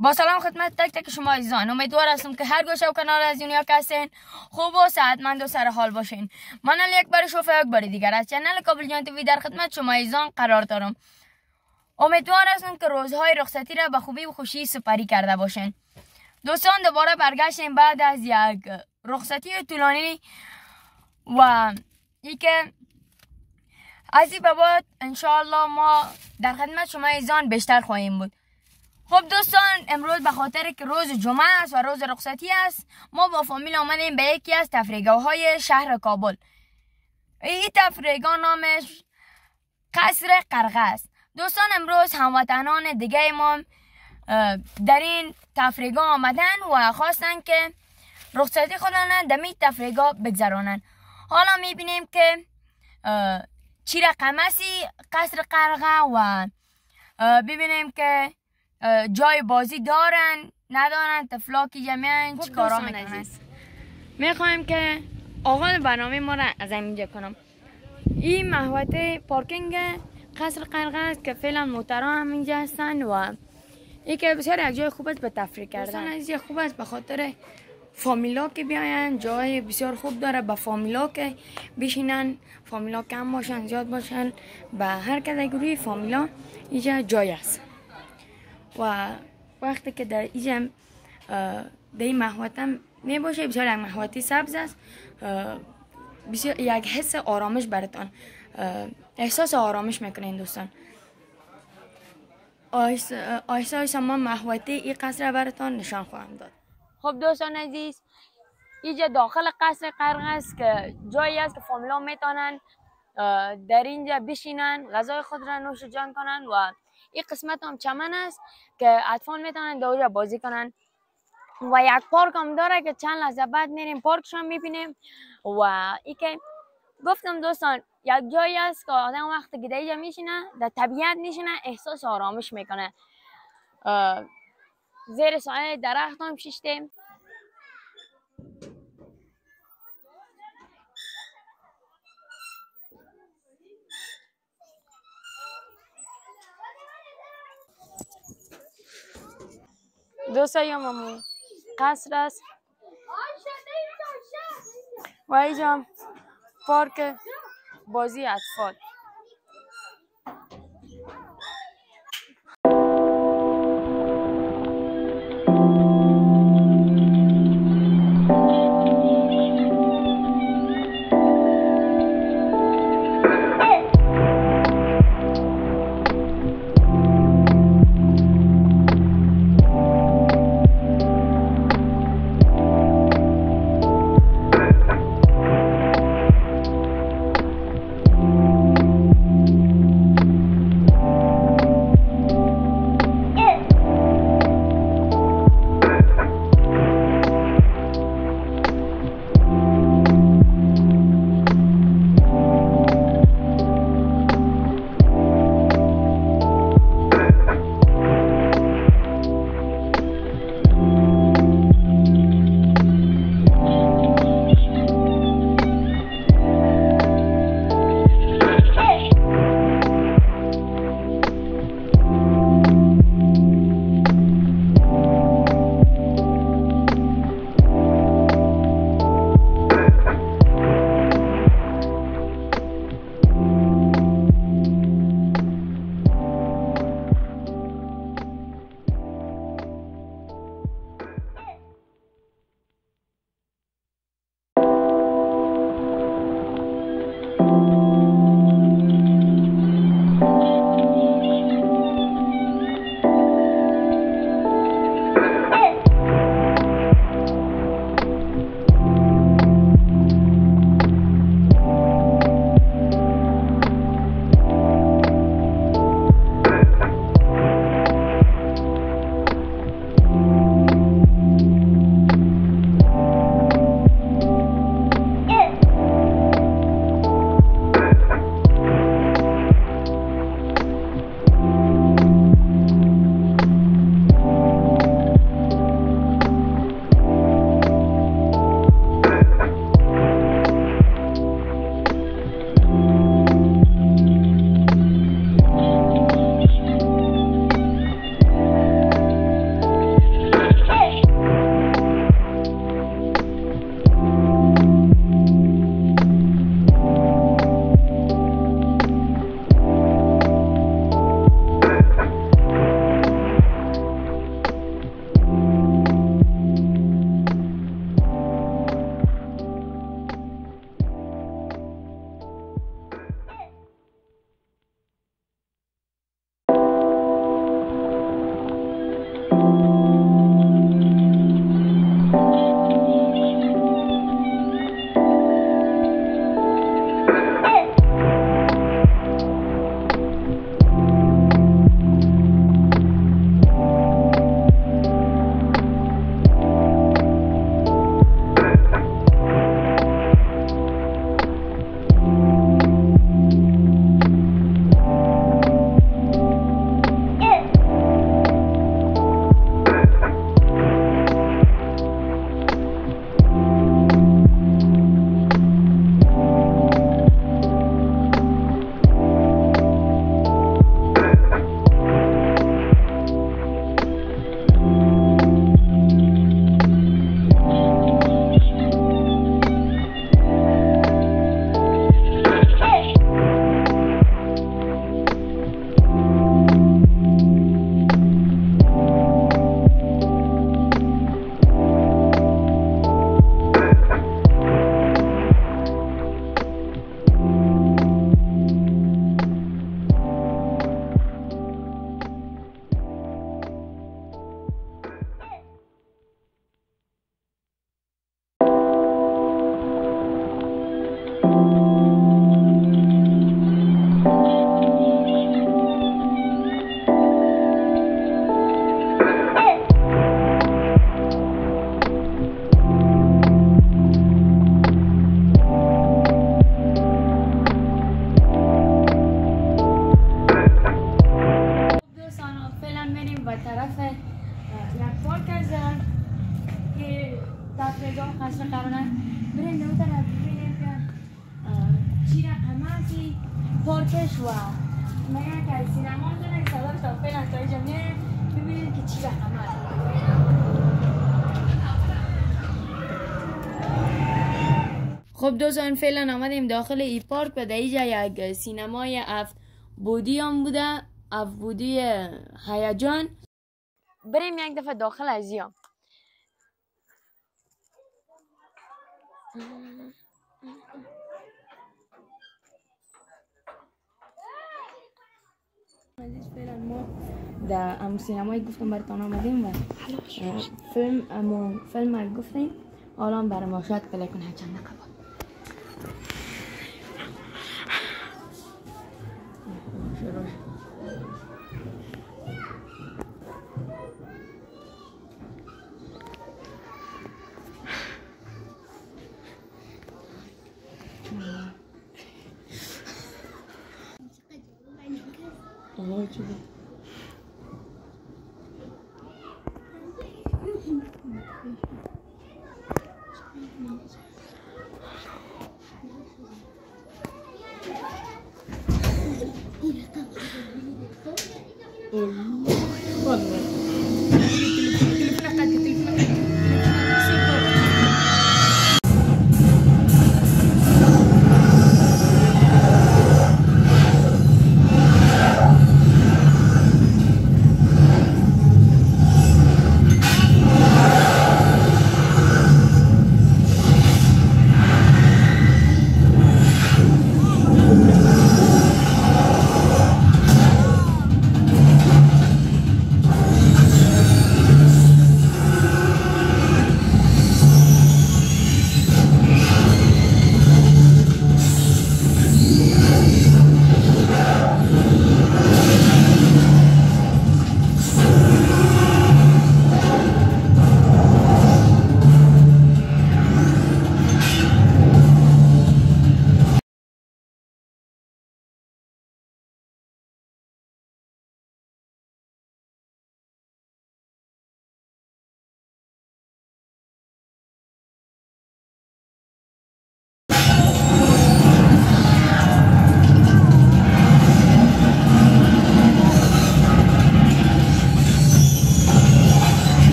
با سلام خدمت تک تک شما عزیزان، امیدوار هستم که هر گوشه و کنار از دنیا که هستین خوب و صحتمند و سر حال باشین. من علی اکبر شوفه یک بار دیگر از چنل کابل جان تیوی در خدمت شما عزیزان قرار دارم. امیدوار هستم که روزهای رخصتی را به خوبی و خوشی سپری کرده باشین. دوستان دوباره برگشتیم بعد از یک رخصتی طولانی و اینکه از این به بعد انشاءالله ما در خدمت شما عزیزان بیشتر خواهیم بود. خب دوستان، امروز به خاطر که روز جمعه است و روز رخصتی است، ما با فامیل آمدیم به یکی از تفریحگاه‌های شهر کابل. این تفریحگاه نامش قصر قرغه است. دوستان امروز هموطنان دیگه ما در این تفریحگاه آمدن و خواستن که رخصتی خودشان در این تفریحگاه بگذرانند. حالا میبینیم که چی رقم است قصر قرغه و ببینیم که جای بازی دارن ندارن، طفلاکی جمعیان چی کارا میکنن. میخوایم که آغاز برنامه ما را از اینجا کنم. این محوطه پارکینگ قصر قرغه است که فعلا موترها هم اینجا هستن و این که بسیار یک جای خوب است به تفریح کردن. از این خوب است به خاطر فامیلا که بیاین، جای بسیار خوب داره به فامیلا که بشینن، فامیلا کم باشن زیاد باشن، به هر کتگوری فامیلا اینجا جای است. و وقتی که در اینجا در این محوطه می باشه، بسیار یک محوطه سبز است، بسیار یک حس آرامش براتان احساس آرامش میکنین دوستان. آیسا ما محوطه این قصر براتان نشان خواهم داد. خب دوستان عزیز، اینجا داخل قصر قرغه است که جایی است که فامیلا میتونن در اینجا بشینن، غذای خود را نوش جان کنن و این قسمت هم چمن است که اطفال میتونن در اونجا بازی کنن و یک پارک هم داره که چند لحظه بعد میریم پارکشان میبینیم. و این که گفتم دوستان یک جایی است که آدم وقتی که در اینجا میشینه در طبیعت میشینه احساس آرامش میکنه. زیر سایه درخت هم شیشتیم. دوستان همون قصر است و اینجا پارک بازی اطفال. میریم به طرف یک پارک هستن که تفریحگاه قصر قراره بریم دو طرف ببینیم که چی رقم هستی پارکش و مگر که سینما دونه صدا تا فعلا تا اینجا میریم ببینیم که چی رقم هست. خب دوستان فعلا آمدیم داخل ای پارک و در اینجا یک سینمای افبودی هم بوده، افبودی هیجان. بریم یک دفعه داخل از یا فعلا ما در امو سینمایی گفتم براتون آمدیم و فیلم گفتیم حالا برای ما شاید پلی کنه چند دقیقه بعد.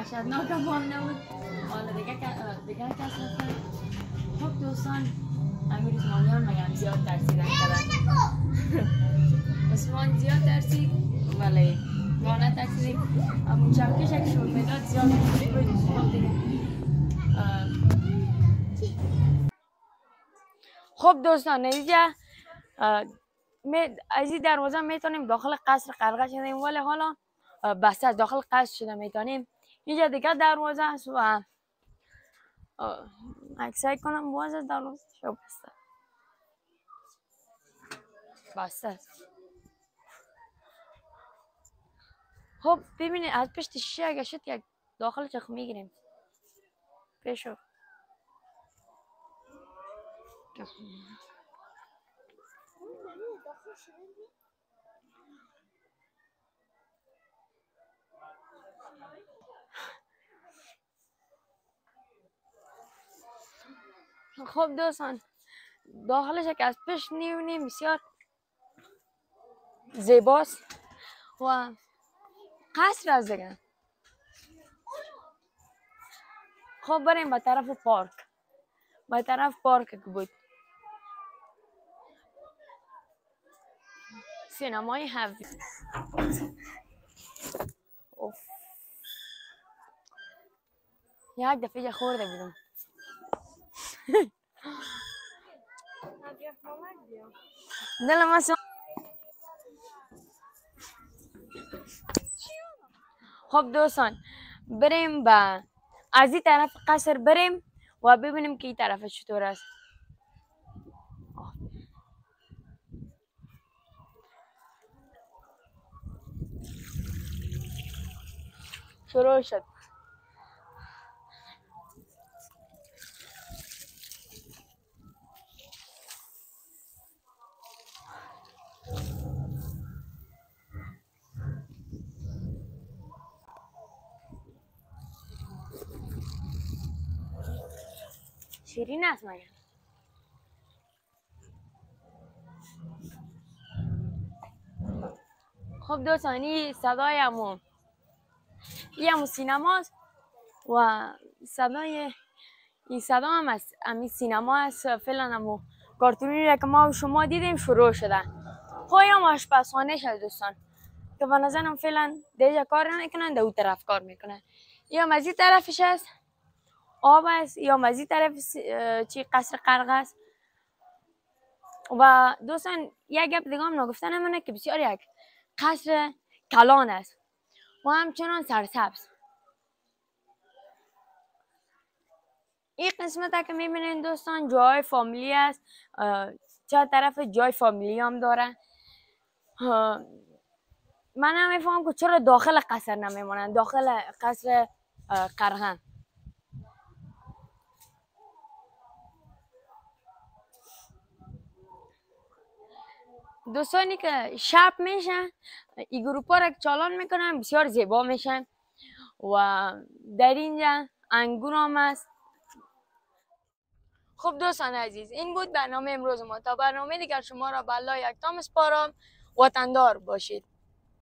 وحشتناک هم نبود. حالا دیگه کس رفتن. خب دوستان امیر عثمانیان مگم زیاد ترسیدن کردن. عثمان زیاد ترسید ولی ما نترسیدیم. همون چرکش که شد میداد زیاد بود دیگه. خب دوستان نتیجه از این دروازه میتونیم داخل قصر غرقه شدیم ولی حالا بسته از داخل قصر شده میتونیم. اینجا دیگه دروازه است و سعی کنم باز دروازه شو بسته است. خب ببینید از پشت شیشه اگه شد یک داخل چخ میگیریم پیشو. خب دوستان داخلش که از پیش میبینیم بسیار زیباست و قصر از دیگه. خب بریم به طرف پارک. به طرف پارک که بود سینمای حوی. یک دفعه خورده بودم. دلم اصلا. خب دوستان بریم به از این طرف قصر بریم و ببینیم که این طرف چطور است. شروع شد. شیرین است مگه؟ خب دوستان این صدای همون سینماست و صدای این صدا هم از همین سینما است. فعلا همون کارتونی را که ما و شما دیدیم شروع شده. خب هم آشپزخانه شد دوستان که به نظرم فعلا دیگه کار نمیکنن، دو طرف کار میکنن. یا از این طرفش است آب است یا از این طرف چی قصر غرقه است. و دوستان یک گپ دیگه هم نگفته نمونه که بسیار یک قصر کلان است و همچنان سرسبز. این قسمت که میبینین دوستان جای فامیلی است. چه طرف جای فامیلی هم داره. من هم میفهمم که چرا داخل قصر نمیمونن، داخل قصر قرغن. دوستانی که شب میشن این گروپ ها را چالان میکنن بسیار زیبا میشن و در اینجا انگور هم است. خب دوستان عزیز این بود برنامه امروز ما. تا برنامه دیگر شما را به الله یکتا میسپارم. وطندار باشید.